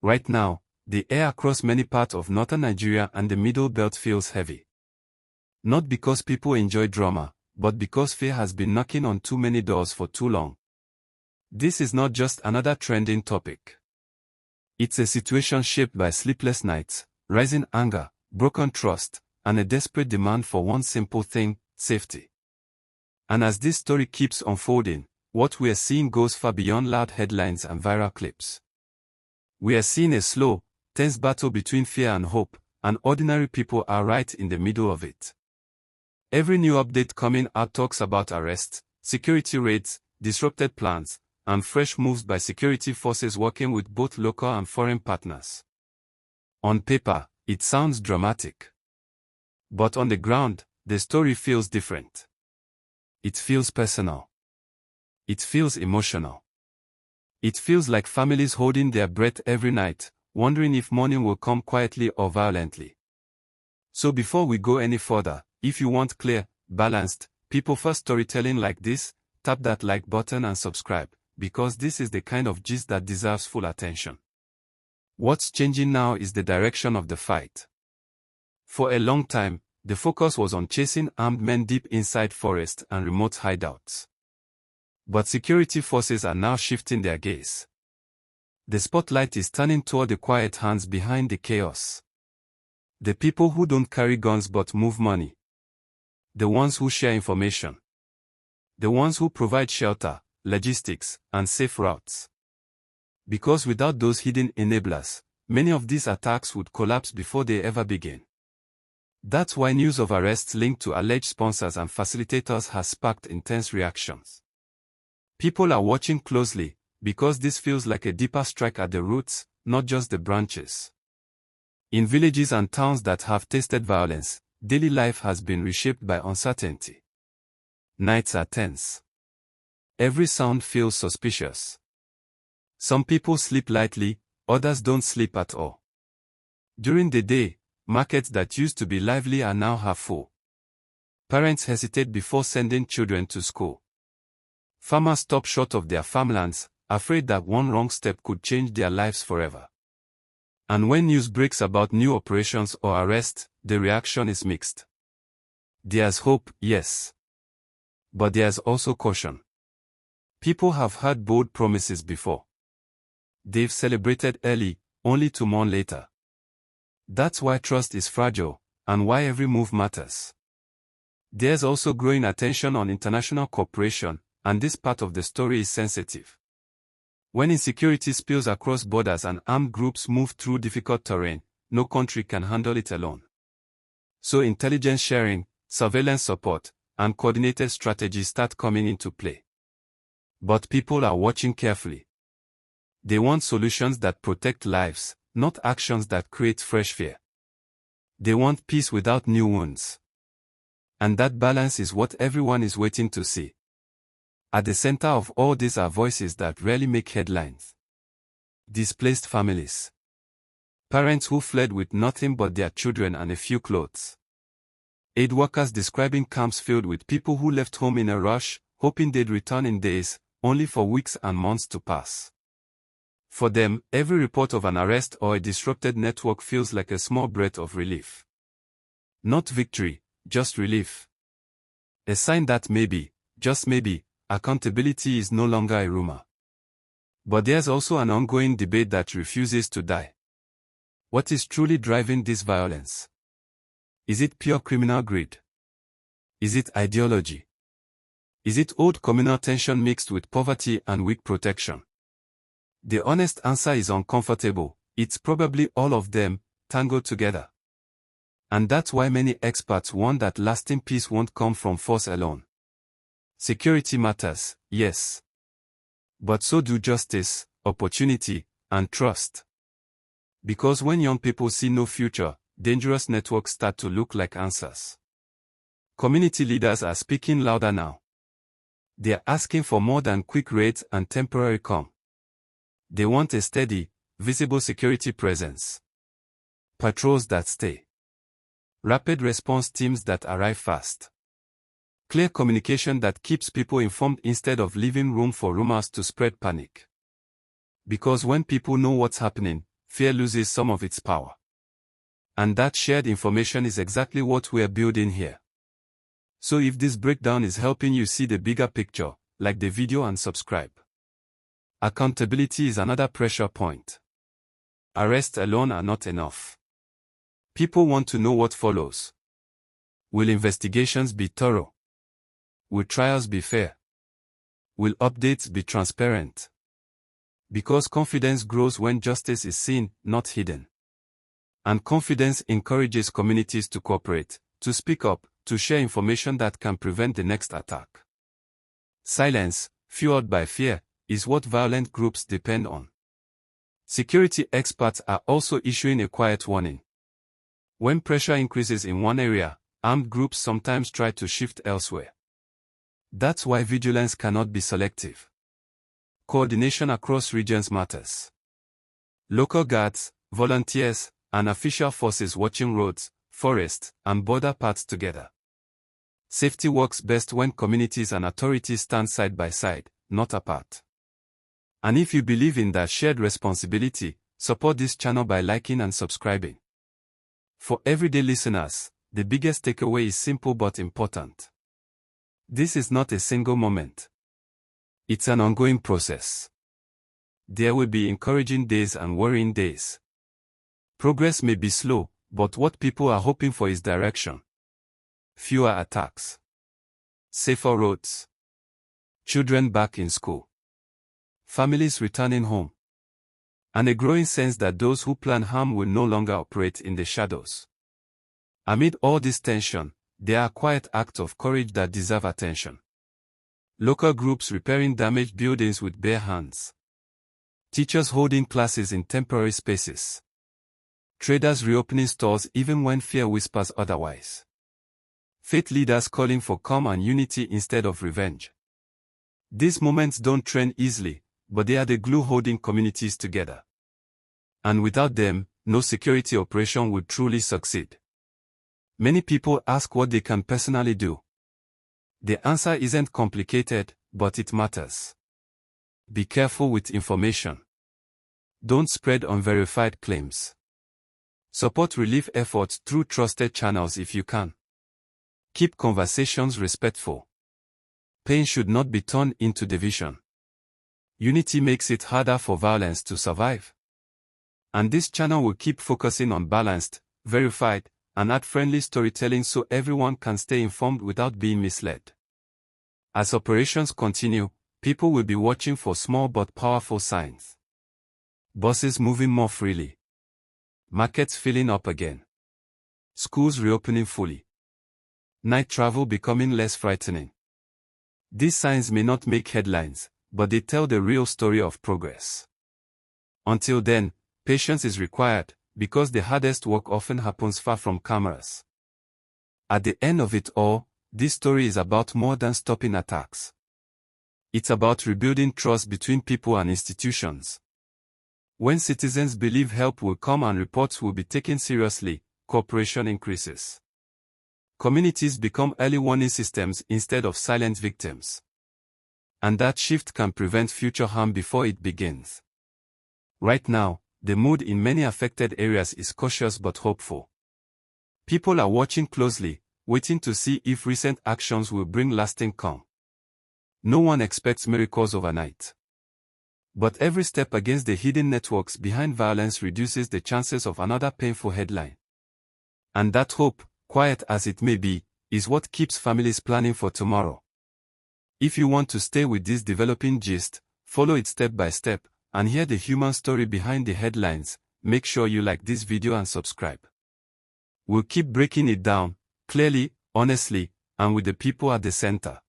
Right now, the air across many parts of northern Nigeria and the Middle Belt feels heavy. Not because people enjoy drama, but because fear has been knocking on too many doors for too long. This is not just another trending topic. It's a situation shaped by sleepless nights, rising anger, broken trust, and a desperate demand for one simple thing: safety. And as this story keeps unfolding, what we are seeing goes far beyond loud headlines and viral clips. We are seeing a slow, tense battle between fear and hope, and ordinary people are right in the middle of it. Every new update coming out talks about arrests, security raids, disrupted plans, and fresh moves by security forces working with both local and foreign partners. On paper, it sounds dramatic. But on the ground, the story feels different. It feels personal. It feels emotional. It feels like families holding their breath every night, wondering if morning will come quietly or violently. So before we go any further, if you want clear, balanced, people-first storytelling like this, tap that like button and subscribe, because this is the kind of gist that deserves full attention. What's changing now is the direction of the fight. For a long time, the focus was on chasing armed men deep inside forests and remote hideouts. But security forces are now shifting their gaze. The spotlight is turning toward the quiet hands behind the chaos. The people who don't carry guns but move money. The ones who share information. The ones who provide shelter, logistics, and safe routes. Because without those hidden enablers, many of these attacks would collapse before they ever begin. That's why news of arrests linked to alleged sponsors and facilitators has sparked intense reactions. People are watching closely, because this feels like a deeper strike at the roots, not just the branches. In villages and towns that have tasted violence, daily life has been reshaped by uncertainty. Nights are tense. Every sound feels suspicious. Some people sleep lightly, others don't sleep at all. During the day, markets that used to be lively are now half full. Parents hesitate before sending children to school. Farmers stop short of their farmlands, afraid that one wrong step could change their lives forever. And when news breaks about new operations or arrests, the reaction is mixed. There's hope, yes. But there's also caution. People have heard bold promises before. They've celebrated early, only to mourn later. That's why trust is fragile, and why every move matters. There's also growing attention on international cooperation, and this part of the story is sensitive. When insecurity spills across borders and armed groups move through difficult terrain, no country can handle it alone. So intelligence sharing, surveillance support, and coordinated strategies start coming into play. But people are watching carefully. They want solutions that protect lives, not actions that create fresh fear. They want peace without new wounds. And that balance is what everyone is waiting to see. At the center of all this are voices that rarely make headlines. Displaced families. Parents who fled with nothing but their children and a few clothes. Aid workers describing camps filled with people who left home in a rush, hoping they'd return in days, only for weeks and months to pass. For them, every report of an arrest or a disrupted network feels like a small breath of relief. Not victory, just relief. A sign that maybe, just maybe, accountability is no longer a rumor. But there's also an ongoing debate that refuses to die. What is truly driving this violence? Is it pure criminal greed? Is it ideology? Is it old communal tension mixed with poverty and weak protection? The honest answer is uncomfortable. It's probably all of them, tangled together. And that's why many experts warn that lasting peace won't come from force alone. Security matters, yes. But so do justice, opportunity, and trust. Because when young people see no future, dangerous networks start to look like answers. Community leaders are speaking louder now. They are asking for more than quick raids and temporary calm. They want a steady, visible security presence. Patrols that stay. Rapid response teams that arrive fast. Clear communication that keeps people informed instead of leaving room for rumors to spread panic. Because when people know what's happening, fear loses some of its power. And that shared information is exactly what we're building here. So if this breakdown is helping you see the bigger picture, like the video and subscribe. Accountability is another pressure point. Arrests alone are not enough. People want to know what follows. Will investigations be thorough? Will trials be fair? Will updates be transparent? Because confidence grows when justice is seen, not hidden. And confidence encourages communities to cooperate, to speak up, to share information that can prevent the next attack. Silence, fueled by fear, is what violent groups depend on. Security experts are also issuing a quiet warning. When pressure increases in one area, armed groups sometimes try to shift elsewhere. That's why vigilance cannot be selective. Coordination across regions matters. Local guards, volunteers, and official forces watching roads, forests, and border paths together. Safety works best when communities and authorities stand side by side, not apart. And if you believe in that shared responsibility, support this channel by liking and subscribing. For everyday listeners, the biggest takeaway is simple but important. This is not a single moment. It's an ongoing process. There will be encouraging days and worrying days. Progress may be slow, but what people are hoping for is direction. Fewer attacks. Safer roads. Children back in school. Families returning home. And a growing sense that those who plan harm will no longer operate in the shadows. Amid all this tension, there are quiet acts of courage that deserve attention. Local groups repairing damaged buildings with bare hands. Teachers holding classes in temporary spaces. Traders reopening stores even when fear whispers otherwise. Faith leaders calling for calm and unity instead of revenge. These moments don't trend easily, but they are the glue holding communities together. And without them, no security operation would truly succeed. Many people ask what they can personally do. The answer isn't complicated, but it matters. Be careful with information. Don't spread unverified claims. Support relief efforts through trusted channels if you can. Keep conversations respectful. Pain should not be turned into division. Unity makes it harder for violence to survive. And this channel will keep focusing on balanced, verified, and ad-friendly storytelling so everyone can stay informed without being misled. As operations continue, people will be watching for small but powerful signs. Buses moving more freely. Markets filling up again. Schools reopening fully. Night travel becoming less frightening. These signs may not make headlines, but they tell the real story of progress. Until then, patience is required, because the hardest work often happens far from cameras. At the end of it all, this story is about more than stopping attacks. It's about rebuilding trust between people and institutions. When citizens believe help will come and reports will be taken seriously, cooperation increases. Communities become early warning systems instead of silent victims. And that shift can prevent future harm before it begins. Right now, the mood in many affected areas is cautious but hopeful. People are watching closely, waiting to see if recent actions will bring lasting calm. No one expects miracles overnight. But every step against the hidden networks behind violence reduces the chances of another painful headline. And that hope, quiet as it may be, is what keeps families planning for tomorrow. If you want to stay with this developing gist, follow it step by step, and hear the human story behind the headlines, make sure you like this video and subscribe. We'll keep breaking it down, clearly, honestly, and with the people at the center.